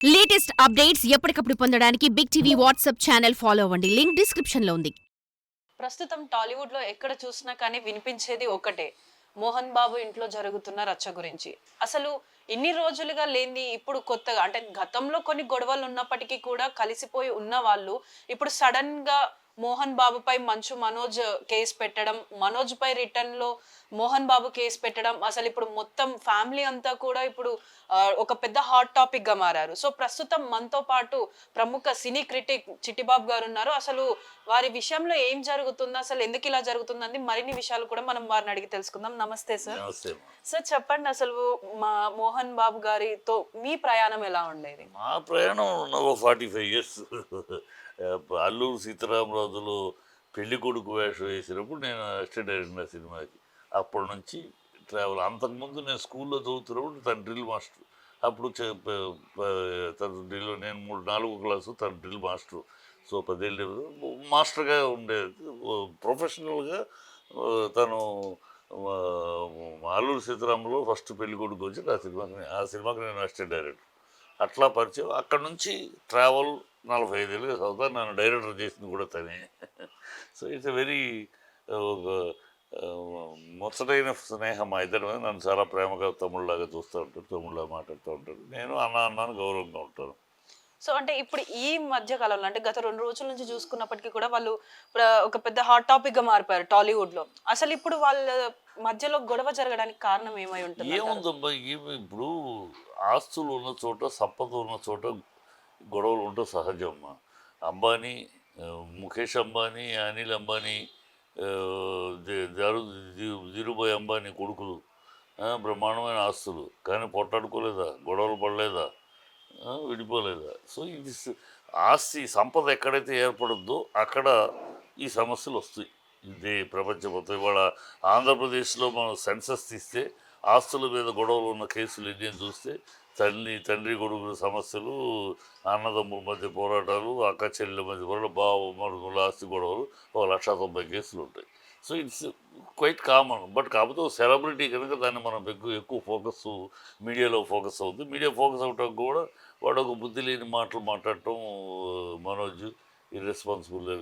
Latest updates ఎప్పటికప్పుడు పొందడానికి big TV WhatsApp channel follow అవ్వండి. లింక్ డిస్క్రిప్షన్ లో ఉంది. ప్రస్తుతం టాలీవుడ్‌లో ఎక్కడ చూసినా కానీ వినిపించేది ఒకటే. 'మోహన్ బాబు ఇంట్లో జరుగుతున్న రచ్చ' గురించి. అసలు ఇన్ని రోజులుగా లేనిది ఇప్పుడు కొత్తగా అంటే గతంలో కొన్ని గొడవలు ఉన్నప్పటికీ కూడా కలిసిపోయి ఉన్నవాళ్ళు ఇప్పుడు సడెన్‌గా 'మోహన్ బాబుపై' మంచు మనోజ్ కేస్ పెట్టడం, మనోజ్‌పై రిటర్న్‌లో 'మోహన్ బాబు' కేస్ పెట్టడం, అసలిప్పుడు మొత్తం ఫ్యామిలీ అంతా కూడా ఇప్పుడు ఒక పెద్ద హాట్ టాపిక్‌గా మారారు. సో, ప్రస్తుతం మనతో పాటు ప్రముఖ సినీ క్రిటిక్ చిట్టిబాబు గారున్నారు. అసలు వారి విషయంలో ఏం జరుగుతుందో, అసలు ఎందుకిలా జరుగుతుందని మరిన్ని విషయాలు కూడా మనం వారిని అడిగి తెలుసుకుందాం. నమస్తే సార్. నమస్తే అమ్మా. సార్ చెప్పండి అసలు మా 'మోహన్ బాబు' గారితో మీ ప్రయాణం ఎలా ఉండేది? మా ప్రయాణం ఓ 45 ఇయర్స్. అల్లూరు సీతారామరాజులో పెళ్లి కొడుకు వేషం వేసినప్పుడు నేను అసిస్టెంట్ డైరెక్టర్ ఆ సినిమాకి. అప్పటి నుంచి ట్రావెల్. అంతకుముందు నేను స్కూల్లో చదువుతున్నప్పుడు తను డ్రిల్ మాస్టర్. అప్పుడు తను డ్రిల్, నేను 4వ క్లాసు, తను డ్రిల్ మాస్టర్. సో 10 ఏళ్ళు మాస్టర్గా ఉండేది. ప్రొఫెషనల్గా తను ఆ, అల్లూరు సీతారాంలో ఫస్ట్ పెళ్లి కొడుకు వచ్చి ఆ సినిమాకి నేను అసిస్టెంట్ డైరెక్టర్. అట్లా పరిచయం. అక్కడ నుంచి ట్రావెల్ 45 ఏళ్ళుగా చదువుతాను. నన్ను డైరెక్టర్ చేసింది కూడా తనే. సో ఇట్స్ ఎ వెరీ ఒక ముచ్చటైన స్నేహం మా ఇద్దరి మీద. నన్ను చాలా ప్రేమగా తమ్ముళ్ళలాగా చూస్తూ ఉంటాడు, తమ్ముళ్ళలాగా మాట్లాడుతూ ఉంటాడు. నేను అన్న అన్నాను గౌరవంగా ఉంటాను. సో, అంటే ఇప్పుడు ఈ మధ్య కాలంలో అంటే గత 2 రోజుల నుంచి చూసుకున్నప్పటికీ కూడా వాళ్ళు ఒక పెద్ద హాట్ టాపిక్‌గా మారిపోయారు టాలీవుడ్‌లో. అసలిప్పుడు వాళ్ళ మధ్యలో గొడవ జరగడానికి కారణం ఏమై ఉంటుందంటారు? ఏముందబ్బా, ఇప్పుడు ఆస్తులు ఉన్న చోట, సంపద ఉన్న చోట గొడవలు ఉండటం సహజమ్మా. అంబానీ, ముఖేష్ అంబానీ, అనిల్ అంబానీ, ధీరుభాయ్ అంబానీ కొడుకులు బ్రహ్మాండమైన ఆస్తులు. కానీ పొట్టాడుకోలేదా, గొడవలు పడలేదా, విడిపోలేదా? సో ఇది ఆస్తి సంపద ఎక్కడైతే ఏర్పడుద్దో అక్కడ ఈ సమస్యలు వస్తాయి. ఇదే ప్రపంచం మొత్తం. ఇవాళ ఆంధ్రప్రదేశ్లో మనం సెన్సస్ తీస్తే ఆస్తుల మీద గొడవలు ఉన్న కేసులు ఎన్ని చూస్తే తండ్రి కొడుకుల సమస్యలు, అన్నదమ్ముల మధ్య పోరాటాలు, అక్క చెల్లెల మధ్య పోరాటాలు, బావ మరుదుల ఆస్తి గొడవలు 1,90,000 కేసులు ఉంటాయి. So it's quite common. But కాకపోతే ఒక సెలబ్రిటీ కనుక దాన్ని మనం ఎక్కువ ఫోకస్ మీడియాలో ఫోకస్ అవుతుంది. మీడియా ఫోకస్ అవటం కూడా వాడు ఒక బుద్ధి లేని మాటలు మాట్లాడటం. మనోజ్ ఇర్రెస్పాన్సిబుల్గా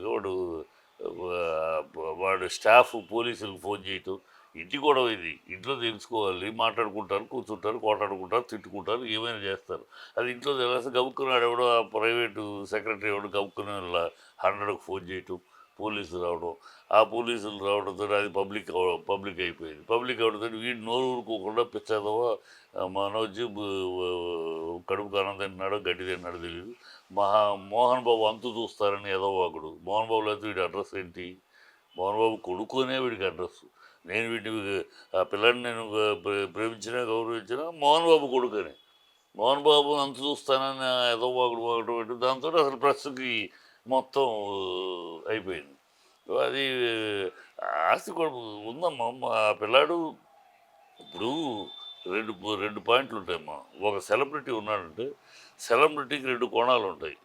వాడు స్టాఫ్ పోలీసులకు ఫోన్ చేయటం. ఇంటి గొడవ ఇది, ఇంట్లో తెలుసుకోవాలి. మాట్లాడుకుంటారు, కూర్చుంటారు, కోటాడుకుంటారు, తిట్టుకుంటారు, ఏమైనా చేస్తారు. అది ఇంట్లో తెలిసి గబుక్కున్నాడు ఎవడో ఆ ప్రైవేటు సెక్రటరీ ఎవడో గబుక్కుని 100కు ఫోన్ చేయటం, పోలీసులు రావడం. ఆ పోలీసులు రావడంతో అది పబ్లిక్ అయిపోయింది. పబ్లిక్ అవడంతో వీడు నోరు ఊరుకోకుండా పిచ్చదవా మనోజ్ కడుపుకు అన్నం తింటున్నాడో గడ్డి తింటున్నాడో తెలియదు. మోహన్ బాబు అంతు చూస్తారని ఏదో వాకుడు. మోహన్ బాబులో అయితే వీడి అడ్రస్ ఏంటి? మోహన్ బాబు కొడుకునే వీడికి అడ్రస్. నేను వీటిని ఆ పిల్లని నేను ప్రేమించినా గౌరవించినా మోహన్ బాబు కొడుకని. మోహన్ బాబు అంత చూస్తానని ఏదో వాకుడు దాంతో అసలు ప్రెస్కి మొత్తం అయిపోయింది. అది ఆస్తి కూడా ఉందమ్మా. ఆ పిల్లాడు ఇప్పుడు రెండు రెండు పాయింట్లు ఉంటాయమ్మా. ఒక సెలబ్రిటీ ఉన్నాడంటే సెలబ్రిటీకి 2 కోణాలు ఉంటాయి.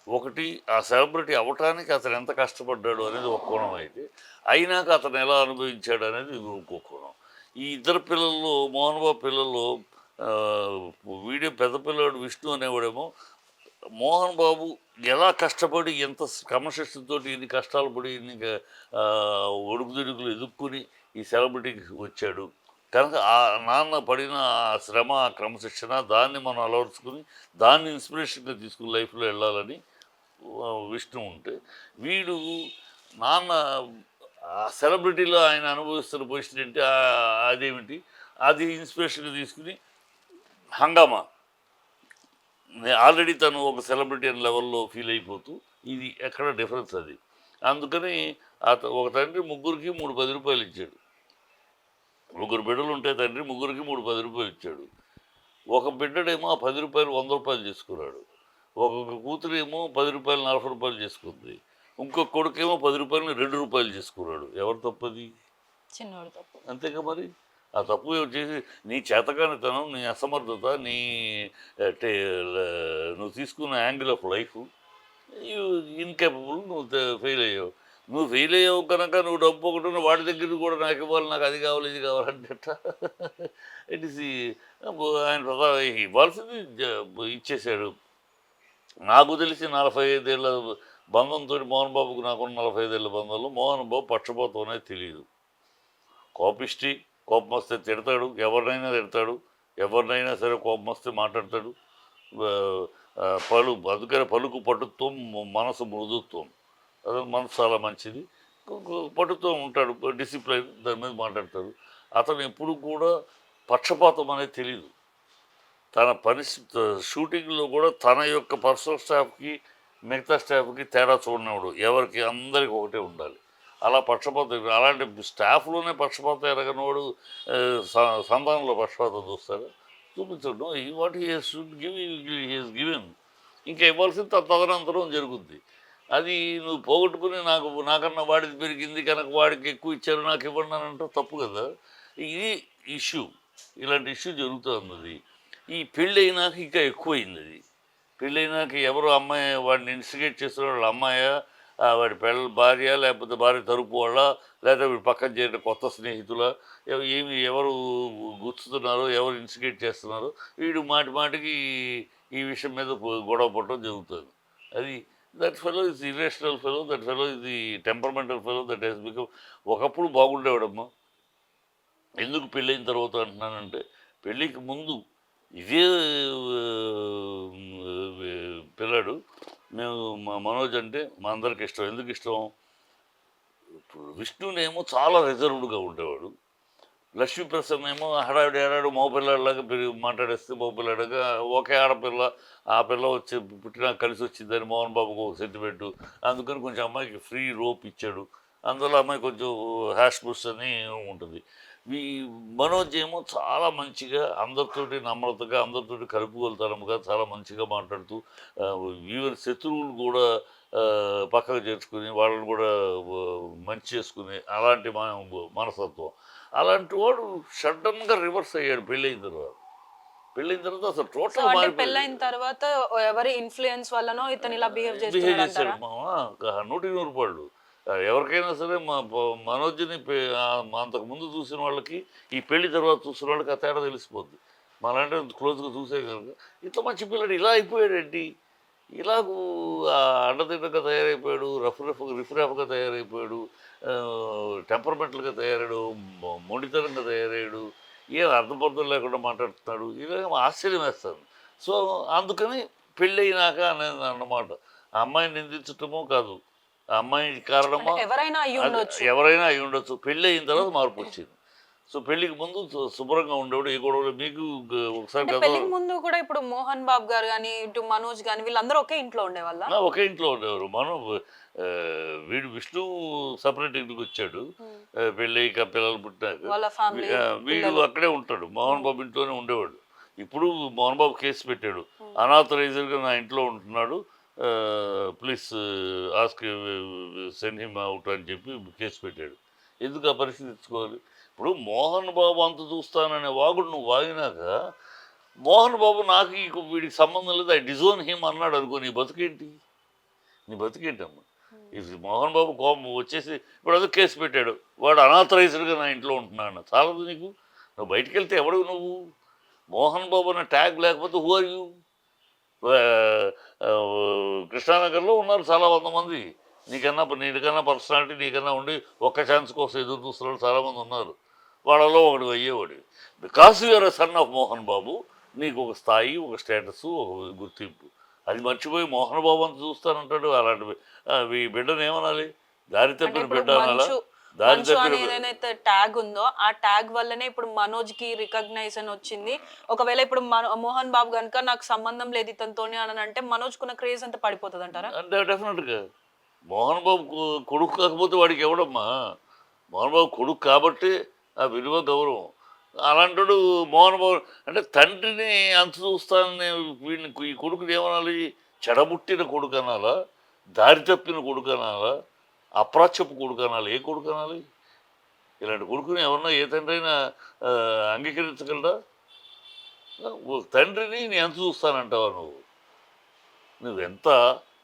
ఒకటి, ఆ సెలబ్రిటీ అవ్వటానికి అతను ఎంత కష్టపడ్డాడు అనేది ఒక కోణం అయితే, అయినాక అతను ఎలా అనుభవించాడు అనేది ఇంకో కోణం. ఈ ఇద్దరు పిల్లల్లో, మోహన్ బాబు పిల్లల్లో వీడియో పెద్ద పిల్లాడు విష్ణు అనేవాడేమో మోహన్ బాబు ఎలా కష్టపడి ఎంత క్రమశిక్షణతో ఇన్ని కష్టాలు పడి ఇన్ని ఒడుకుదిడుకులు ఎదుర్కొని ఈ సెలబ్రిటీకి వచ్చాడు కనుక ఆ నాన్న పడిన ఆ శ్రమ, ఆ క్రమశిక్షణ దాన్ని మనం అలవర్చుకుని దాన్ని ఇన్స్పిరేషన్గా తీసుకుని లైఫ్లో వెళ్ళాలని విష్ణు ఉంటే, వీడు నాన్న ఆ సెలబ్రిటీలో ఆయన అనుభవిస్తున్న పొజిషన్ ఏంటి, అదేమిటి, అది ఇన్స్పిరేషన్గా తీసుకుని హంగామా ఆల్రెడీ తను ఒక సెలబ్రిటీ అనే లెవెల్లో ఫీల్ అయిపోతూ ఇది ఎక్కడ డిఫరెన్స్ అది. అందుకని ఒక తండ్రి ముగ్గురికి 3 రూపాయలు ఇచ్చాడు. 3 బిడ్డలు ఉంటే తండ్రి ముగ్గురికి 10 రూపాయలు ఇచ్చాడు. ఒక బిడ్డడేమో ఆ 10 రూపాయలు 100 రూపాయలు చేసుకున్నాడు. ఒక్కొక్క కూతురు ఏమో 10 రూపాయలు 40 రూపాయలు చేసుకుంది. ఇంకొక కొడుకేమో 10 రూపాయలని 2 రూపాయలు చేసుకున్నాడు. ఎవరు తప్పది? చిన్నోడు తప్పు. అంతేగా మరి. ఆ తప్పు చేసి నీ చేతకానితనం, నీ అసమర్థత, నీ టే నువ్వు తీసుకున్న యాంగిల్ ఆఫ్ లైఫ్ ఇన్కేపబుల్. నువ్వు ఫెయిల్ అయ్యావు. నువ్వు ఫెయిల్ అయ్యావు కనుక నువ్వు డబ్బు ఒకటి వాడి దగ్గర కూడా నాకు ఇవ్వాలి, నాకు అది కావాలి, ఇది కావాలంటే ఇట్ ఈస్ ఆయన ఇవ్వాల్సింది ఇచ్చేసాడు. నాకు తెలిసి 45 ఏళ్ళ బంధంతో మోహన్ బాబుకు నాకున్న 45 ఏళ్ళ బంధంలో మోహన్ బాబు పక్షపాతం అనేది తెలియదు. కోపిష్టి, కోపం వస్తే తిడతాడు, ఎవరినైనా తిడతాడు, ఎవరినైనా సరే కోపం వస్తే మాట్లాడతాడు. అందుకని పలుకు పటుత్వం, మనసు మృదుత్వం. అదే మనసు చాలా మంచిది, పటుత్వం ఉంటాడు, డిసిప్లైన్, దాని మీద మాట్లాడతాడు. అతను ఎప్పుడు కూడా పక్షపాతం అనేది తెలియదు. తన షూటింగ్లో కూడా తన యొక్క పర్సనల్ స్టాఫ్కి మిగతా స్టాఫ్కి తేడా చూడనివాడు. ఎవరికి అందరికి ఒకటే ఉండాలి. అలా పక్షపాతం, అలాంటి స్టాఫ్లోనే పక్షపాతం ఎరగనివాడు సంతానంలో పక్షపాతం చూస్తాడు, చూపించడం. What he should give he's given. ఇంకా ఇవ్వాల్సింది తదనంతరం జరుగుద్ది. అది నువ్వు పోగొట్టుకుని నాకన్నా వాడిది పెరిగింది కనుక వాడికి ఎక్కువ ఇచ్చారు నాకు ఇవ్వండి అని అంటే తప్పు కదా. ఇది ఇష్యూ, ఇలాంటి ఇష్యూ జరుగుతుంది. ఈ పెళ్ళి అయినాక ఇంకా ఎక్కువైంది. అది పెళ్ళైనాక ఎవరు అమ్మాయి వాడిని ఇన్స్టిగేట్ చేస్తున్న వాళ్ళ అమ్మాయా, వాడి భార్య, లేకపోతే భార్య తరపు వాళ్ళ, లేకపోతే వీడు పక్కన చేరిన కొత్త స్నేహితుల, ఎవరు గుచ్చుతున్నారో, ఎవరు ఇన్స్టిగేట్ చేస్తున్నారో, వీడు మాటికి ఈ విషయం మీద గొడవ పడటం జరుగుతుంది. అది that fellow is irrational fellow, that fellow is the temperamental fellow, that he's become. ఒకప్పుడు బాగుండేవాడమ్మా. ఎందుకు పెళ్ళైన తర్వాత అంటున్నానంటే, పెళ్ళికి ముందు ఇదే పిల్లాడు మనోజ్ అంటే మా అందరికి ఇష్టం. ఎందుకు ఇష్టం? ఇప్పుడు విష్ణునేమో చాలా రిజర్వ్డ్గా ఉండేవాడు, లక్ష్మీప్రసన్న ఏమో హడావిడి మగపిల్లాడిలాగా మాట్లాడేస్తే మగపిల్లాడిగా, ఒకే ఆడపిల్ల, ఆ పిల్ల వచ్చి పుట్టినా కలిసి వచ్చిందని మోహన్ బాబుకు ఒక సెంటిమెంటు. అందుకని కొంచెం అమ్మాయికి ఫ్రీ రోప్ ఇచ్చాడు. అందులో అమ్మాయి కొంచెం హ్యాష్ బుష్ అని ఉంటుంది. ఈ మనోజ్ ఏమో చాలా మంచిగా అందరితోటి నమ్రతగా, అందరితోటి కలుపుగలుతనముగా, చాలా మంచిగా మాట్లాడుతూ ఈవెన్ శత్రువులు కూడా పక్కకు చేర్చుకుని వాళ్ళని కూడా మంచి చేసుకుని అలాంటి మనస్తత్వం. అలాంటి వాడు సడన్గా రివర్స్ అయ్యాడు పెళ్ళైన తర్వాత. అసలు టోటల్ పెళ్ళైన తర్వాత ఎవరి ఇన్ఫ్లుయెన్స్ వల్లనో ఇతను ఇలా బిహేవ్ చేశాడు మామ. 100 రూపాయలు. ఎవరికైనా సరే మనోజ్ని అంతకుముందు చూసిన వాళ్ళకి, ఈ పెళ్లి తర్వాత చూసిన వాళ్ళకి ఆ తేడా తెలిసిపోద్ది. మనంటే క్లోజ్గా చూసే కనుక ఇంత మంచి పిల్లడు ఇలా అయిపోయాడండి, ఇలాగూ అండదిడ్డగా తయారైపోయాడు, రిఫ్రాఫ్గా తయారైపోయాడు, టెంపర్మెంటల్గా తయారాడు, మొండితనంగా తయారయ్యాడు, ఏం అర్థపర్థం లేకుండా మాట్లాడుతున్నాడు. ఇలా ఆశ్చర్యం వేస్తాను. సో అందుకని పెళ్ళయినాక అనేది అన్నమాట. ఆ అమ్మాయిని నిందించటమో కాదు, ఆ అమ్మాయి కారణమా, ఎవరైనా అయి ఉండొచ్చు. పెళ్ళి అయిన తర్వాత మార్పు వచ్చింది. సో పెళ్లికి ముందు శుభ్రంగా ఉండేవాడు, ఏ గొడవలు. మీకు ఒకసారి ముందు కూడా ఇప్పుడు మోహన్ బాబు గారు కానీ, ఇటు మనోజ్ కానీ, వీళ్ళందరూ ఒకే ఇంట్లో ఉండేవాళ్ళ? ఒకే ఇంట్లో ఉండేవారు. వీడు విష్ణు సపరేట్ ఇంటికి వచ్చాడు పెళ్ళి పిల్లలు పుట్టినాక. వీడు అక్కడే ఉంటాడు, మోహన్ బాబు ఇంట్లోనే ఉండేవాడు. ఇప్పుడు మోహన్ బాబు కేసు పెట్టాడు, అనాథరైజర్గా నా ఇంట్లో ఉంటున్నాడు, please ask send him out అని చెప్పి కేసు పెట్టాడు. ఎందుకు ఆ పరిస్థితి తెచ్చుకోవాలి? ఇప్పుడు మోహన్ బాబు అంత చూస్తాననే వాగుడు నువ్వు వాగినాక, మోహన్ బాబు నాకు వీడికి సంబంధం లేదు, ఐ డిజోన్ హిమ్ అన్నాడు అనుకో, నీ బతికేంటమ్మా? ఇది మోహన్ బాబు కోపం వచ్చేసి ఇప్పుడు అదే కేసు పెట్టాడు, వాడు అనాథరైజ్డ్గా నా ఇంట్లో ఉంటున్నాడు, చాలదు నీకు? నువ్వు బయటికి వెళ్తే ఎవడు నువ్వు? మోహన్ బాబు అనే ట్యాగ్ లేకపోతే హూ ఆర్ యూ? కృష్ణానగర్లో ఉన్నారు చాలా 100 మంది నీకన్నా పర్సనాలిటీ నీకన్నా ఉండి ఒక్క ఛాన్స్ కోసం ఎదురు చూస్తున్నారు చాలామంది ఉన్నారు. వాళ్ళలో ఒకడు అయ్యేవాడు. Because you're a son of Mohan Babu, నీకు ఒక స్థాయి, ఒక స్టేటస్, ఒక గుర్తింపు. అది మర్చిపోయి మోహన్ బాబు అంత చూస్తానంటాడు. అలాంటివి ఈ బిడ్డను ఏమనాలి? దారి తప్పిన బిడ్డ అనాలా? ఏదైతే ట్యాగ్ ఉందో ఆ ట్యాగ్ వల్లనే ఇప్పుడు మనోజ్ కి రికగ్నైజేషన్ వచ్చింది. ఒకవేళ ఇప్పుడు మోహన్ బాబు కనుక నాకు సంబంధం లేదు ఇతనితోనే అని అంటే మనోజ్ కున్న క్రేజ్ అంతా పడిపోతుంది అంటారా? అంటే డెఫినెట్గా మోహన్ బాబు కొడుకు కాకపోతే వాడికి ఎవడమ్మా? మోహన్ బాబు కొడుకు కాబట్టి ఆ విలువ, గౌరవం. అలాంటాడు మోహన్ బాబు అంటే తండ్రిని అంత చూస్తానని వీడిని, ఈ కొడుకుని ఏమనాలి? చెడబుట్టిన కొడుకు అనాలా, దారి తప్పిన కొడుకు అనాలా, అప్రాచ్యపు కొడుకు అనాలి? ఏ కొడుకు అనాలి? ఇలాంటి కొడుకుని ఎవరన్నా ఏ తండ్రి అయినా అంగీకరించగలరా? తండ్రిని నేను ఎంత చూస్తానంటావా నువ్వెంత,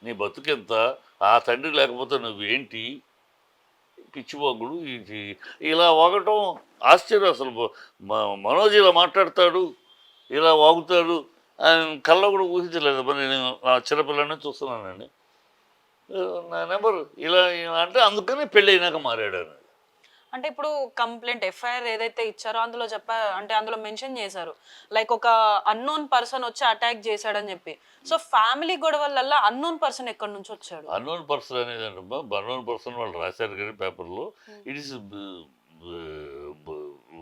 నీ బతుకెంత? ఆ తండ్రి లేకపోతే నువ్వేంటి? పిచ్చివాగుడు ఇలా వాగటం ఆశ్చర్యం. అసలు మనోజ్ ఇలా మాట్లాడతాడు, ఇలా వాగుతాడు, కళ్ళ కూడా ఊహించలేదు. మరి నేను ఆ చిన్నపిల్లని చూస్తున్నానండి. నా నెంబరు ఇలా అంటే అందుకని పెళ్ళి అయినాక మారాడు అని. అంటే ఇప్పుడు కంప్లైంట్ ఎఫ్ఐఆర్ ఏదైతే ఇచ్చారో అందులో అంటే అందులో మెన్షన్ చేశారు లైక్ ఒక అన్నోన్ పర్సన్ వచ్చి అటాక్ చేశాడని చెప్పి. సో ఫ్యామిలీ గొడవలల్లో అన్నోన్ పర్సన్ ఎక్కడి నుంచి వచ్చాడు? అన్నోన్ పర్సన్ అనేది అంటమ్మా, అన్నోన్ పర్సన్ వాళ్ళు రాశారు కానీ పేపర్లో ఇట్ ఈస్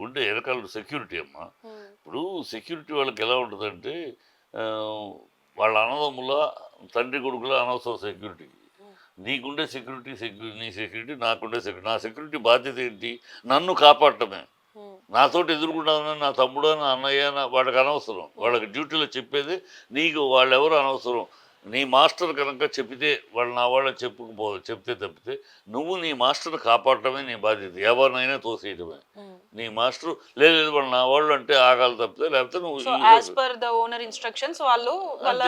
ఉండే వెనకాల సెక్యూరిటీ అమ్మా. ఇప్పుడు సెక్యూరిటీ వాళ్ళకి ఎలా ఉంటుందంటే ఆ, వాళ్ళ అన్నదమ్ముల తండ్రి కొడుకుల అనవసరం సెక్యూరిటీ. నీకుండే నీ సెక్యూరిటీ నాకుండే సెక్యూరిటీ. నా సెక్యూరిటీ బాధ్యత ఏంటి? నన్ను కాపాడటమే. నాతోటి ఎదుర్కొంటానని నా తమ్ముడు నా అన్నయ్య వాళ్ళకి అనవసరం. వాళ్ళకి డ్యూటీలో చెప్పేది నీకు వాళ్ళెవరు అనవసరం. నీ మాస్టర్ కనుక చెప్పితే వాళ్ళు నా వాళ్ళని చెప్తే తప్పితే నువ్వు నీ మాస్టర్ని కాపాడటమే నీ బాధ్యత. ఎవరినైనా తోసేయటమే. నీ మాస్టర్ లేదు వాళ్ళు నా వాళ్ళు అంటే ఆగాలి తప్పితే, లేకపోతే సో నువ్వు as per the owner instructions వాళ్ళు వాళ్ళ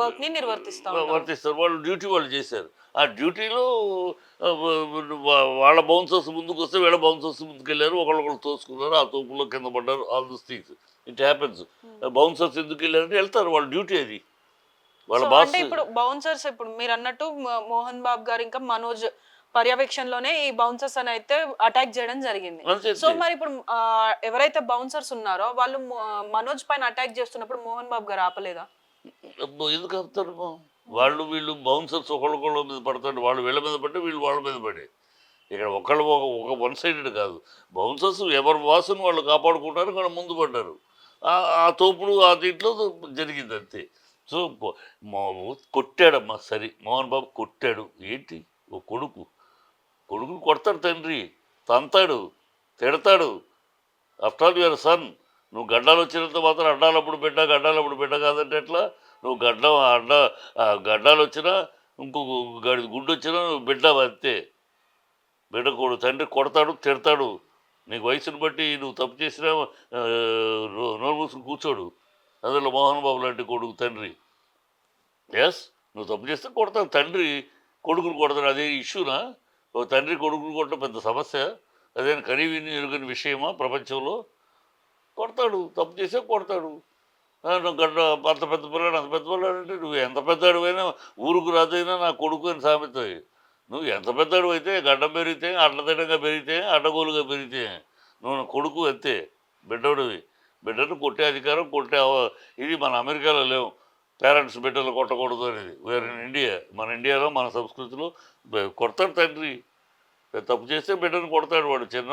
వర్క్ ని నిర్వర్తిస్తారు. వర్తిస్తారు. వాళ్ళు డ్యూటీ వాళ్ళు చేశారు. ఆ డ్యూటీలో వాళ్ళ బౌన్సర్స్ ముందుకు వస్తే వీళ్ళ బౌన్సర్స్ ముందుకు వెళ్ళారు. ఒకళ్ళొకళ్ళు తోసుకున్నారు. ఆ తోపులో కింద పడ్డారు. All this things it happens. Bouncers ఎందుకు వెళ్ళారంటే వెళ్తారు. వాళ్ళ డ్యూటీ అది. వాళ్ళ సో బాస్. అంటే ఇప్పుడు బౌన్సర్స్ ఇప్పుడు మీరు అన్నట్టు మోహన్ బాబు గారు ఇంకా మనోజ్ పర్యవేక్షణలోనే ఈ బౌన్సర్స్ అని అయితే అటాక్ చేయడం జరిగింది. సో మరి ఇప్పుడు ఎవరైతే బౌన్సర్స్ ఉన్నారో వాళ్ళు మనోజ్ పైన అటాక్ చేస్తున్నప్పుడు మోహన్ బాబు గారు ఆపలేదా? ఎందుకు ఆపుతారు? వీళ్ళు బౌన్సర్స్ ఒకళ్ళొకళ్ళ మీద పడతాడు. వాళ్ళు వీళ్ళ మీద పడ్డే వీళ్ళు వాళ్ళ మీద పడే. ఇక్కడ ఒక వన్ సైడెడ్ కాదు. బౌన్సర్స్ ఎవరి వాసును వాళ్ళు కాపాడుకుంటారు. ఇక్కడ ముందు పడ్డారు. ఆ తోపుడు ఆ దీంట్లో జరిగింది అంతే. సో కొట్టాడమ్మా. సరే మోహన్ బాబు కొట్టాడు. ఏంటి ఓ కొడుకుని కొడతాడు తండ్రి, తంతాడు, తిడతాడు. After all your son. నువ్వు గడ్డాలు వచ్చినంత మాత్రం గడ్డాలప్పుడు బిడ్డ కాదంటే ఎట్లా? నువ్వు గడ్డాలు వచ్చినా ఇంకొక గుడ్డు వచ్చినా నువ్వు బిడ్డ అంతే. బిడ్డ తండ్రి కొడతాడు, తిడతాడు. నీకు వయసును బట్టి నువ్వు తప్పు చేసినా నోరు మూసుకుని కూర్చోడు. అందులో మోహన్ బాబు లాంటి కొడుకు తండ్రి. ఎస్, నువ్వు తప్పు చేస్తే కొడతాడు. తండ్రి కొడుకుని కొడతాడు. అదే ఇష్యూనా? ఓ తండ్రి కొడుకుని కొట్టడం పెద్ద సమస్య? అదేనా కనీ విని ఎరుగని విషయమా ప్రపంచంలో? కొడతాడు. తప్పు చేస్తే కొడతాడు. అంత పెద్ద పిల్లాడు అంటే నువ్వు ఎంత పెద్దవాడు అయినా ఊరుకు రాదైనా నా కొడుకు అని సామెత. నువ్వు ఎంత పెద్దవాడు అయితే గడ్డం పెరిగితే అడ్డదిడ్డంగా పెరిగితే అడ్డగోలుగా పెరిగితే నువ్వు నా కొడుకు అంతే. బిడ్డడివి. బిడ్డను కొట్టే అధికారం ఇది మన అమెరికాలో లేవు. పేరెంట్స్ బిడ్డలు కొట్టకూడదు అనేది. వేరే ఇండియా. మన ఇండియాలో మన సంస్కృతిలో కొడతాడు తండ్రి. తప్పు చేస్తే బిడ్డను కొడతాడు. వాడు చిన్న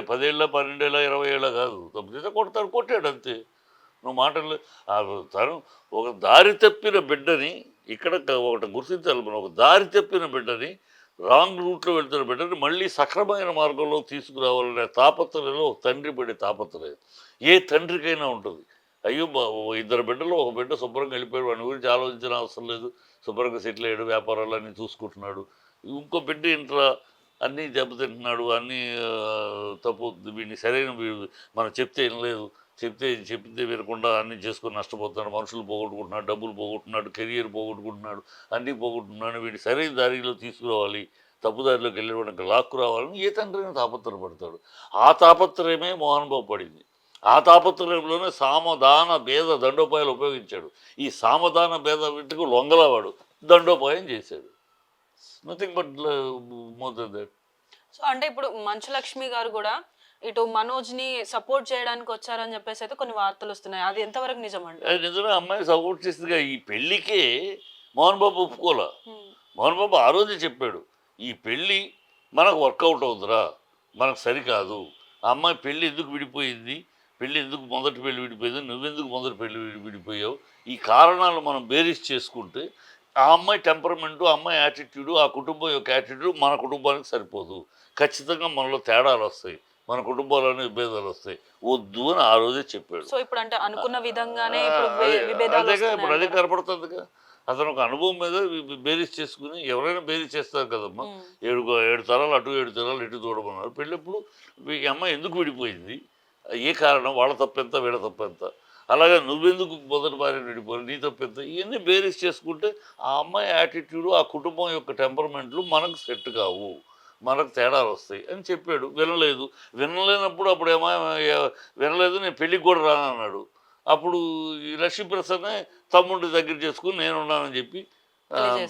10 ఏళ్ళ 12 ఏళ్ళ 20 ఏళ్ళ కాదు. తప్పు చేస్తే కొట్టాడు అంతే. నువ్వు మాటలు తను ఒక దారి తప్పిన బిడ్డని ఇక్కడ ఒకటి గుర్తించాలి మనం. ఒక దారి తప్పిన బిడ్డని, రాంగ్ రూట్లో వెళ్తున్న బిడ్డని మళ్ళీ సక్రమైన మార్గంలో తీసుకురావాలనే తాపత్రయంలో తండ్రి పడే తాపత్రయం ఏ తండ్రికైనా ఉంటుంది. అయ్యో 2 బిడ్డలు ఒక బిడ్డ శుభ్రంగా వెళ్ళిపోయాడు. వాడి గురించి ఆలోచించిన అవసరం లేదు. శుభ్రంగా సెటిల్ అయ్యాడు. వ్యాపారాలు అన్నీ చూసుకుంటున్నాడు. ఇంకో బిడ్డ ఇంట్లో అన్నీ దెబ్బతింటున్నాడు. అన్నీ తప్పు. వీడిని సరైన మనం చెప్తే వినలేదు. చెప్తే వినకుండా అన్నీ చేసుకొని నష్టపోతున్నాడు. మనుషులు పోగొట్టుకుంటున్నాడు, డబ్బులు పోగొట్టుకున్నాడు, కెరియర్ పోగొట్టుకుంటున్నాడు, అన్నీ పోగొట్టుకున్నాడు. వీడిని సరైన దారిలో తీసుకురావాలి, తప్పుదారిలోకి వెళ్ళేవాడికి లాక్కు రావాలని ఏ తండ్రిని తాపత్రపడతాడు. ఆ తాపత్రయమే మోహన్ బాబు పడింది. ఆ తాపత్రయంలోనే సామదాన భేద దండోపాయాలు ఉపయోగించాడు. ఈ సామదాన భేద వీటికి లొంగలవాడు దండోపాయం చేశాడు. Nothing but more than that. So అంటే ఇప్పుడు మంచు లక్ష్మి గారు కూడా ఇటు మనోజ్ని సపోర్ట్ చేయడానికి వచ్చారని చెప్పేసి అయితే కొన్ని వార్తలు వస్తున్నాయి. అది ఎంతవరకు నిజమండి? అది నిజమే. అమ్మాయి సపోర్ట్ చేసిందిగా. ఈ పెళ్ళికే మోహన్ బాబు ఒప్పుకోలే. మోహన్ బాబు ఆ రోజే చెప్పాడు, ఈ పెళ్ళి మనకు వర్కౌట్ అవుతురా, మనకు సరికాదు. ఆ అమ్మాయి పెళ్ళి ఎందుకు విడిపోయింది, మొదటి పెళ్ళి విడిపోయింది, నువ్వెందుకు మొదటి పెళ్ళి విడిపోయావు, ఈ కారణాలు మనం బేరీస్ చేసుకుంటే ఆ అమ్మాయి టెంపర్మెంటు, ఆ అమ్మాయి యాటిట్యూడు, ఆ కుటుంబం యొక్క యాటిట్యూడ్ మన కుటుంబానికి సరిపోదు. ఖచ్చితంగా మనలో తేడాలు వస్తాయి, మన కుటుంబాల్లోనే విభేదాలు వస్తాయి. వద్దు అని ఆ రోజే చెప్పాడు. సో ఇప్పుడు అంటే అనుకున్న విధంగానే ఇప్పుడు అదే కనపడుతుందిగా. అతను ఒక అనుభవం మీద బేరీస్ చేసుకుని, ఎవరైనా బేరీస్ చేస్తారు కదమ్మా. 7 తరాలు అటు 7 తరాలు ఇటు చూడమన్నారు. పెళ్ళప్పుడు ఈ అమ్మాయి ఎందుకు విడిపోయింది, ఏ కారణం, వాళ్ళ తప్పెంత వీళ్ళ తప్పెంత, అలాగే నువ్వెందుకు మొదటి భార్య విడిపోయి నీ తప్పెంత, ఇవన్నీ బేరీస్ చేసుకుంటే ఆ అమ్మాయి యాటిట్యూడు, ఆ కుటుంబం యొక్క టెంపర్మెంట్లు మనకు సెట్ కావు, మనకు తేడాలు వస్తాయి అని చెప్పాడు. వినలేనప్పుడు అప్పుడు వినలేదు, నేను పెళ్ళికి కూడా రానన్నాడు. అప్పుడు ఈ లక్ష్మీప్రసాద్నే తమ్ముడి దగ్గర చేసుకుని నేనున్నానని చెప్పి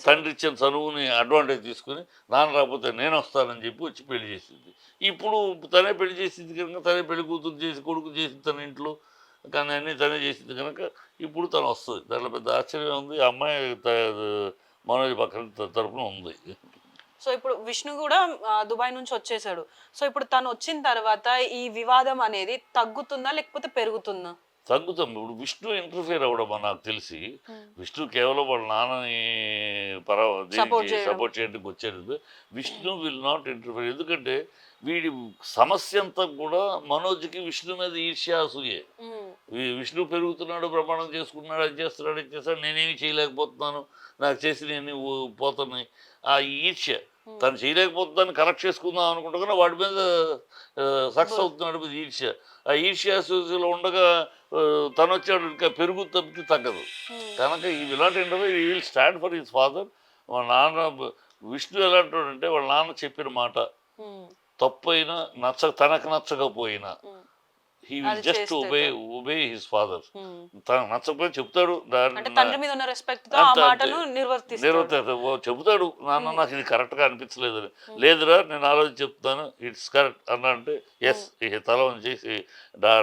తండ్రి ఇచ్చిన చనువుని అడ్వాంటేజ్ తీసుకుని నాన్న రాకపోతే నేను వస్తానని చెప్పి వచ్చి పెళ్లి చేసింది. ఇప్పుడు తనే పెళ్లి చేసింది కనుక తనే పెళ్లి కూతురు చేసి కొడుకు చేసింది తన ఇంట్లో, కానీ అన్నీ తనే చేసింది కనుక ఇప్పుడు తను వస్తుంది. దాంట్లో పెద్ద ఆశ్చర్యం ఉంది. ఆ అమ్మాయి మనోజ్ పక్కన తరపున ఉంది. సో ఇప్పుడు విష్ణు కూడా దుబాయ్ నుంచి వచ్చేసాడు. సో ఇప్పుడు తను వచ్చిన తర్వాత ఈ వివాదం అనేది తగ్గుతుందా లేకపోతే పెరుగుతుందా? తగ్గుతాం. ఇప్పుడు విష్ణు ఇంటర్ఫియర్ అవ్వడం నాకు తెలిసి, విష్ణు కేవలం వాళ్ళ నాన్నని సపోర్ట్ చేయడానికి వచ్చేది. Vishnu will not interfere. ఎందుకంటే వీడి సమస్య అంతా కూడా మనోజ్కి విష్ణు మీద ఈర్ష్య అసూయే. విష్ణు పెరుగుతున్నాడు, ప్రమాణం చేసుకున్నాడు, అది చేస్తున్నాడు, ఇది చేస్తాడు, నేనేమి చేయలేకపోతున్నాను, నాకు చేసినవన్నీ పోతున్నాయి. ఆ ఈర్ష్య తను చేయలేకపోతుందని కరెక్ట్ చేసుకుందాం అనుకుంటున్నా వాడి మీద సక్సెస్ అవుతున్నాడు మీద ఈర్ష్య. ఆ ఈర్ష్యాసూసిలో ఉండగా తను వచ్చాడు ఇంకా పెరుగు తప్పితే తగ్గదు కనుక ఈ విలాంటి ఇంటర్వ్యూ ఈ will stand for his father. వాళ్ళ నాన్న విష్ణు ఎలాంటి వాళ్ళ నాన్న చెప్పిన మాట తప్పైనా తనకు నచ్చకపోయినా he will just obey his father. తనకు నచ్చకపోయి చెప్తాడు, చెబుతాడు నాన్న నాకు ఇది కరెక్ట్గా అనిపించలేదు, లేదురా నేను ఆలోచించి చెప్తాను ఇట్స్ కరెక్ట్ అన్న అంటే ఎస్ తల చేసి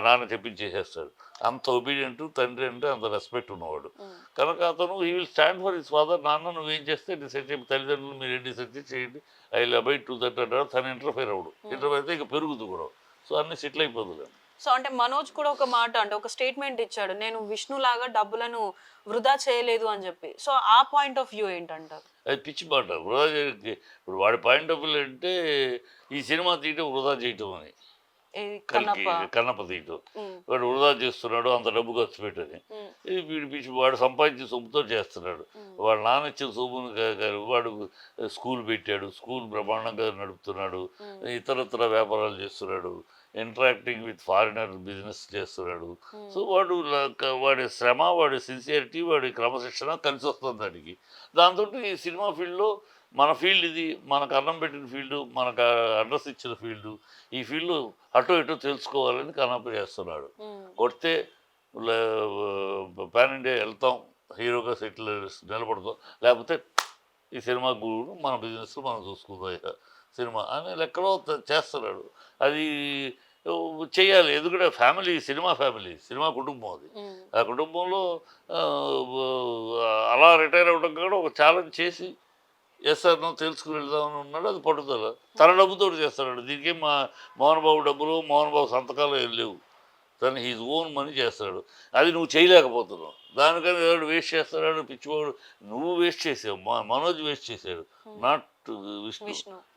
నాన్న చెప్పించేసేస్తాడు. అంత ఒబీడియంట్ తండ్రి అంటే అంత రెస్పెక్ట్ ఉన్నవాడు కనుక అతను he will stand for his father. నాన్న నువ్వేం చేస్తే డిసైడ్ చెప్పి తల్లిదండ్రులు మీరు ఏం డిసైడ్ చేయండి, I will abide to that అంటాడు. తను ఇంటర్ఫైర్ అవ్వడు. ఇంటర్ఫైర్ అయితే ఇక పెరుగుతూ కూడా. సో అన్ని సెటిల్ అయిపోతుంది. సో అంటే మనోజ్ కూడా ఒక మాట అంటే ఒక స్టేట్మెంట్ ఇచ్చాడు, నేను విష్ణు లాగా డబ్బులను వృధా చేయలేదు అని చెప్పి. సో ఆ పాయింట్ ఆఫ్ వ్యూ ఏంటంటారు? అది పిచ్చి మాట. వృధా ఇప్పుడు వాడి పాయింట్ ఆఫ్ వ్యూ అంటే ఈ సినిమా తీయటం వృధా చేయటం అని, కన్నప్ప తీయటం. వాడు వృధా చేస్తున్నాడు, అంత డబ్బు ఖర్చు పెట్టని. వీడి పిచ్చి వాడు సంపాదించి సొమ్ముతో చేస్తున్నాడు. వాడు నాన్న ఇచ్చిన సొమ్మును వాడు స్కూల్ పెట్టాడు, స్కూల్ బ్రహ్మాండంగా నడుపుతున్నాడు, ఇతరత్ర వ్యాపారాలు చేస్తున్నాడు, ఇంటరాక్టింగ్ విత్ ఫారినర్ బిజినెస్ చేస్తున్నాడు. సో వాడి శ్రమ, వాడి సిన్సియరిటీ, వాడి క్రమశిక్షణ కలిసి వస్తుంది దానికి. దాంతో ఈ సినిమా ఫీల్డ్లో మన ఫీల్డ్ ఇది, మనకు అన్నం పెట్టిన ఫీల్డు, మనకు అడ్రస్ ఇచ్చిన ఫీల్డు, ఈ ఫీల్డ్ అటో ఇటో తెలుసుకోవాలని కన్నప్ప చేస్తున్నాడు. కొడితే పాన్ ఇండియా వెళ్తాం, హీరోగా సెటిల్ నిలబడతాం, లేకపోతే ఈ సినిమా గురువును మన బిజినెస్లో మనం చూసుకుందాం సినిమా అనే లెక్కలో చేస్తున్నాడు. అది చేయాలి. ఎందుకంటే సినిమా కుటుంబం అది. ఆ కుటుంబంలో అలా రిటైర్ అవ్వడం కూడా ఒక ఛాలెంజ్ చేసి ఎస్ సార్ నువ్వు తెలుసుకుని వెళ్దామని ఉన్నాడు. అది పట్టుదల. తన డబ్బుతో చేస్తాడు. దీనికి మోహన్ బాబు డబ్బులు, మోహన్ బాబు సంతకాలు ఏం లేవు. తను హీజ్ ఓన్ మనీ చేస్తాడు. అది నువ్వు చేయలేకపోతున్నావు. దానికని ఎవడు వేస్ట్ చేస్తాడు పిచ్చివాడు. నువ్వు వేస్ట్ చేసావు, మనోజ్ వేస్ట్ చేశాడు, నాట్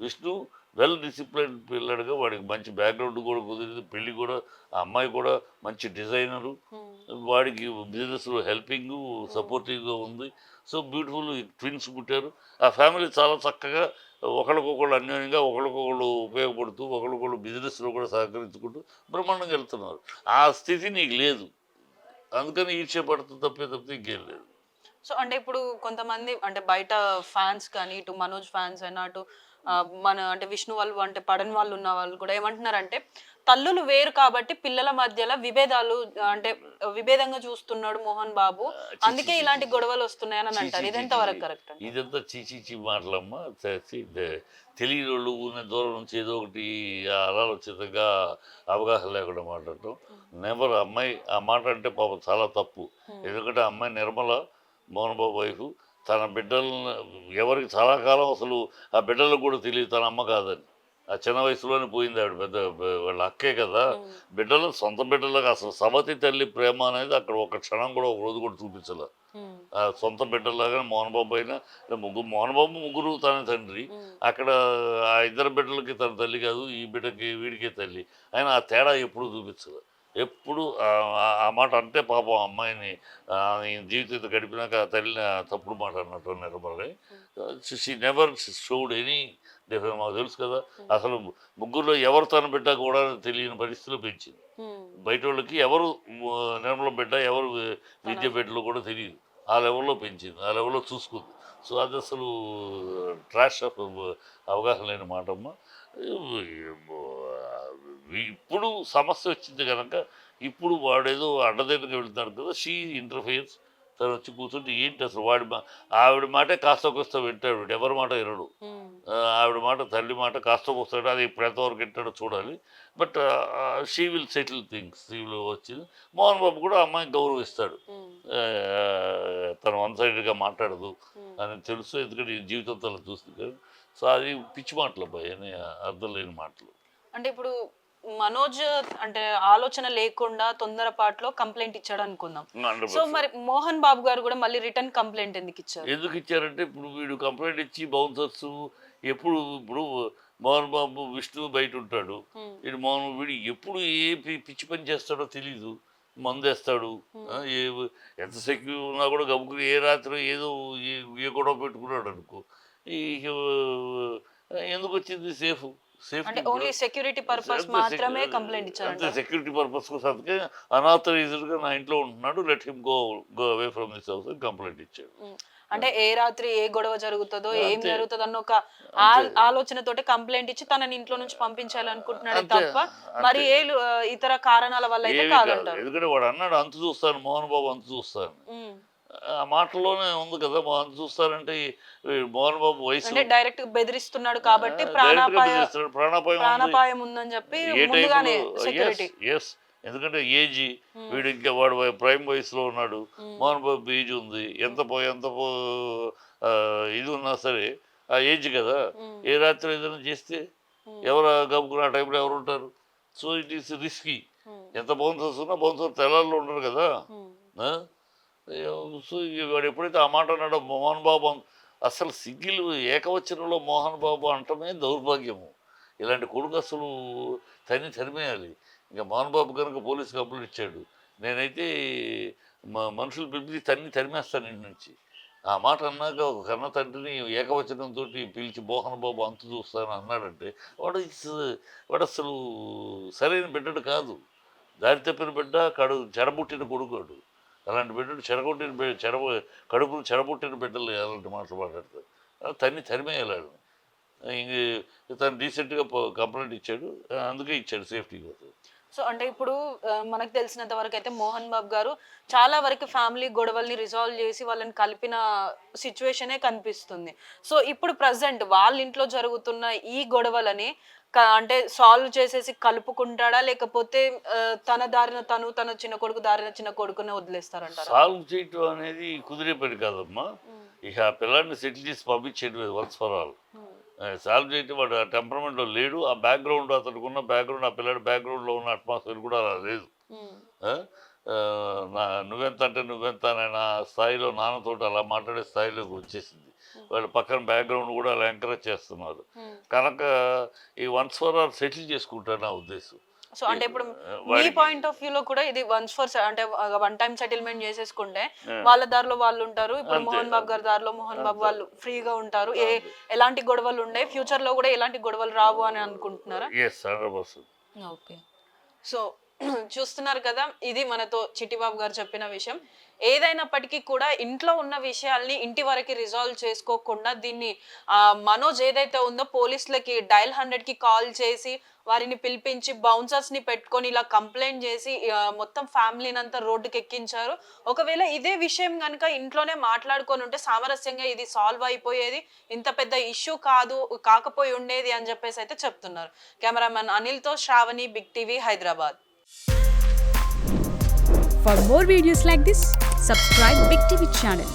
విష్ణు వెల్ డిసిప్లైన్ పిల్లడుగా. వాడికి మంచి బ్యాక్గ్రౌండ్ కూడా కుదిరింది, పెళ్ళి కూడా, ఆ అమ్మాయి కూడా మంచి డిజైనరు, వాడికి బిజినెస్లో హెల్పింగ్ సపోర్టివ్గా ఉంది. సో బ్యూటిఫుల్ ట్విన్స్ పుట్టారు. ఆ ఫ్యామిలీ చాలా చక్కగా ఒకరికొకళ్ళు అన్యోన్యంగా ఒకరికొకళ్ళు ఉపయోగపడుతూ ఒకరికొకళ్ళు బిజినెస్లో కూడా సహకరించుకుంటూ బ్రహ్మాండంగా వెళ్తున్నారు. ఆ స్థితి నీకు లేదు, అందుకని ఈర్ష్య తప్పితే ఇంకేం లేదు. సో అంటే ఇప్పుడు కొంతమంది అంటే బయట ఫ్యాన్స్ కానీ ఇటు మనోజ్ ఫ్యాన్స్ అయినా అటు మన అంటే విష్ణు వాళ్ళు అంటే పడని వాళ్ళు ఉన్న వాళ్ళు కూడా ఏమంటున్నారంటే తల్లులు వేరు కాబట్టి పిల్లల మధ్యలో విభేదంగా చూస్తున్నాడు మోహన్ బాబు, అందుకే ఇలాంటి గొడవలు వస్తున్నాయని అంటారు. ఇది ఎంతవరకు కరెక్ట్? ఇదంతా చీచీ మాటలమ్మా. తెలియని వాళ్ళు ఉన్న దూరం నుంచి ఏదో ఒకటి అనాలోచితంగా అవగాహన లేకుండా మాట్లాడటం. నెవర్. అమ్మాయి ఆ మాట అంటే పాపం చాలా తప్పు. ఎందుకంటే అమ్మాయి నిర్మల, మోహన్ బాబు వైఫ్, తన బిడ్డలను ఎవరికి చాలా కాలం అసలు ఆ బిడ్డలకు కూడా తెలియదు తన అమ్మ కాదని. ఆ చిన్న వయసులోనే పోయింది ఆవిడ. పెద్ద వాళ్ళ అక్కే కదా. బిడ్డలు సొంత బిడ్డలకు అసలు సవతి తల్లి ప్రేమ అనేది అక్కడ ఒక క్షణం కూడా ఒక రోజు కూడా చూపించలే. ఆ సొంత బిడ్డలాగా మోహన్ బాబు అయినా మోహన్ బాబు ముగ్గురు తన తండ్రి. అక్కడ ఆ ఇద్దరు బిడ్డలకి తన తల్లి కాదు, ఈ బిడ్డకి వీడికే తల్లి. ఆయన ఆ తేడా ఎప్పుడు చూపించలే. ఎప్పుడు ఆ మాట అంటే పాపం అమ్మాయిని జీవితంతో గడిపినాక ఆ తల్లిని తప్పుడు మాట అన్నట్టు నిర్మలని. She never showed any difference. మాకు తెలుసు కదా అసలు ముగ్గురులో ఎవరు తన బిడ్డ కూడా తెలియని పరిస్థితిలో పెంచింది. బయట వాళ్ళకి ఎవరు నిర్మల బిడ్డ ఎవరు విద్య బిడ్డలు కూడా తెలియదు. ఆ లెవెల్లో పెంచింది, ఆ లెవెల్లో చూసుకుంది. సో అది అసలు ట్రాష్ ఆఫ్ అవగాహన లేని మాటమ్మ. ఇప్పుడు సమస్య వచ్చింది కనుక ఇప్పుడు వాడేదో అడ్డదిడ్డగా వెళ్తున్నాడు కదా, షీ ఇంటర్ఫియర్స్. తను వచ్చి కూర్చుంటే ఏంటి అసలు ఆవిడ మాటే కాస్త కోస్త వింటాడు, ఎవరి మాట వినడు. ఆవిడ మాట, తల్లి మాట కాస్త కోస్తాడు, అది ఇప్పుడు ఎంతవరకు వింటాడో చూడాలి. But she will settle things. She will వచ్చింది. మోహన్ బాబు కూడా అమ్మాయిని గౌరవిస్తాడు. తను వన్ సైడెడ్గా మాట్లాడదు అని తెలుసు, ఎందుకంటే ఈ జీవితంతో అలా చూస్తుంది కదా. సో అది పిచ్చి మాటలు అబ్బాయి అని, అర్థం లేని మాటలు. అంటే ఇప్పుడు మనోజ్ అంటే ఆలోచన లేకుండా తొందరపాటులో కంప్లైంట్ ఇచ్చాడు అనుకుందాం. సో మరి మోహన్ బాబు గారు కూడా మళ్ళీ రిటర్న్ కంప్లైంట్ ఎందుకు ఇచ్చారు? ఎందుకు ఇచ్చారంటే ఇప్పుడు వీడు కంప్లైంట్ ఇచ్చి బౌన్సర్స్ ఇప్పుడు మోహన్ బాబు విష్ణు బయట ఉంటాడు, వీడు ఎప్పుడు ఏ పిచ్చి పని చేస్తాడో తెలీదు, మందేస్తాడు. ఎంత సెక్యూర్ ఉన్నా కూడా గబుకుని ఏ రాత్రి ఏదో ఏ గొడవ పెట్టుకున్నాడు అనుకో, ఎందుకు వచ్చింది సేఫ్ అంటే ఓన్లీ సెక్యూరిటీ పర్పస్ మాత్రమే కంప్లైంట్ ఇచ్చారు. అంతే, సెక్యూరిటీ పర్పస్ కోసం. అందుకే అనాథరైజ్డ్గా నా ఇంట్లో ఉంటున్నాడు, let him go away from this house అని కంప్లైంట్ ఇచ్చాడు. అంటే ఏ రాత్రి ఏ గొడవ జరుగుతుందో ఏం జరుగుతుందో అన్న ఒక ఆలోచనతోటి కంప్లైంట్ ఇచ్చి తనని ఇంట్లో నుంచి పంపించాలనుకుంటున్నాడు తప్ప మరి ఏ ఇతర కారణాల వల్ల అయితే కాదంటారు. ఎందుకంటే వాడు అన్నాడు అంతు చూస్తాను, మోహన్ బాబు అంతు చూస్తాను. ఆ మాటలోనే ఉంది కదా, అంతు చూస్తారంటే మోహన్ బాబు వయసు డైరెక్ట్ బెదిరిస్తున్నాడు కాబట్టి ప్రాణాపాయం ఉందని చెప్పి ముందుగానే సెక్యూరిటీ. ఎస్, ఎందుకంటే ఏజీ వీడు ఇంకా వాడు ప్రైమ్ వయసులో ఉన్నాడు, మోహన్ బాబు ఏజ్ ఉంది. ఎంత ఇది ఉన్నా సరే ఆ ఏజ్ కదా, ఏ రాత్రి ఏదైనా చేస్తే ఎవరు గబుకున్న ఆ టైంలో ఎవరు ఉంటారు? So it is risky. ఎంత బౌన్సర్స్ ఉన్నా బౌన్సర్ తెల్లాల్లో ఉండరు కదా. సో వాడు ఎప్పుడైతే ఆ మాట అన్నాడో మోహన్ బాబు, అసలు సింగిల్ ఏకవచనంలో మోహన్ బాబు అంటమే దౌర్భాగ్యము. ఇలాంటి కొడుకు అసలు తరిమేయాలి. ఇంకా మోహన్ బాబు కనుక పోలీసు కంప్లైంట్ ఇచ్చాడు, నేనైతే మనుషులు పిలిచి తరిమేస్తాను ఇంటి నుంచి. ఆ మాట అన్నాక ఒక కన్న తండ్రిని ఏకవచనంతో పిలిచి మోహన్ బాబు అంతు చూస్తాను అన్నాడంటే వాడు అసలు సరైన బిడ్డడు కాదు, దారి తప్పిన బిడ్డ, చెరబుట్టిన కొడుకోడు. అలాంటి బిడ్డడు కడుపును చెరబుట్టిన బిడ్డలు అలాంటి మాటలు మాట్లాడతారు. తరిమేయాలి. ఇంక తను డీసెంట్గా కంప్లైంట్ ఇచ్చాడు, అందుకే ఇచ్చాడు సేఫ్టీ కోసం. సో అంటే ఇప్పుడు మనకు తెలిసినంత వరకు అయితే మోహన్ బాబు గారు చాలా వరకు ఫ్యామిలీ గొడవల్ని రిజాల్వ్ చేసి వాళ్ళని కలిపిన సిచ్యువేషనే కనిపిస్తుంది. సో ఇప్పుడు ప్రజెంట్ వాళ్ళ ఇంట్లో జరుగుతున్న ఈ గొడవలని అంటే సాల్వ్ చేసేసి కలుపుకుంటాడా, లేకపోతే తన దారిన తన చిన్న కొడుకు దారిన చిన్న కొడుకునే వదిలేస్తారంటారా? సాల్వ్ చేయటం అనేది కుదిరే పని కాదమ్మా. ఇక ఆ పిల్లాడిని సెటిల్ చేసి పంపించేది వన్స్ ఫర్ ఆల్. సాల్వ్ చేయటం వాడు ఆ టెంపర్మెంట్లో లేడు. ఆ బ్యాక్గ్రౌండ్, అతనికి ఉన్న బ్యాక్గ్రౌండ్, ఆ పిల్లాడి బ్యాక్గ్రౌండ్లో ఉన్న అట్మాస్ఫియర్ కూడా అలా లేదు. నువ్వెంత అంటే నువ్వెంత అనే నా స్థాయిలో, నాన్నతో అలా మాట్లాడే స్థాయిలోకి వచ్చేసింది. వాళ్ళ పక్కన బ్యాక్గ్రౌండ్ కూడా అలా ఎంకరేజ్ చేస్తున్నారు కనుక ఈ వన్స్ ఫర్ ఆల్ సెటిల్ చేసుకుంటారు నా ఉద్దేశం. సో అంటే ఇప్పుడు మీ పాయింట్ ఆఫ్ వ్యూలో కూడా ఇది వన్స్ ఫర్ అంటే వన్ టైం సెటిల్మెంట్ చేసేసుకుంటే వాళ్ళ దారిలో వాళ్ళు ఉంటారు. ఇప్పుడు మోహన్ బాబు గారి దారిలో మోహన్ బాబు వాళ్ళు ఫ్రీగా ఉంటారు. ఎలాంటి గొడవలు ఉన్నాయి, ఫ్యూచర్ లో కూడా ఎలాంటి గొడవలు రావు అని అనుకుంటున్నారా? ఓకే. సో చూస్తున్నారు కదా, ఇది మనతో చిట్టిబాబు గారు చెప్పిన విషయం. ఏదైనప్పటికీ కూడా ఇంట్లో ఉన్న విషయాల్ని ఇంటి వరకు రిజాల్వ్ చేసుకోకుండా దీన్ని మనోజ్ ఏదైతే ఉందో పోలీసులకి డయల్ 100కి కాల్ చేసి వారిని పిలిపించి బౌన్సర్స్ని పెట్టుకొని ఇలా కంప్లైంట్ చేసి మొత్తం ఫ్యామిలీని అంతా రోడ్డుకి ఎక్కించారు. ఒకవేళ ఇదే విషయం కనుక ఇంట్లోనే మాట్లాడుకొని ఉంటే సామరస్యంగా ఇది సాల్వ్ అయిపోయేది, ఇంత పెద్ద ఇష్యూ కాకపోయి ఉండేది అని చెప్పేసి అయితే చెప్తున్నారు. కెమెరామెన్ అనిల్తో Sravani, big TV, Hyderabad. For more videos like this, subscribe Big TV channel.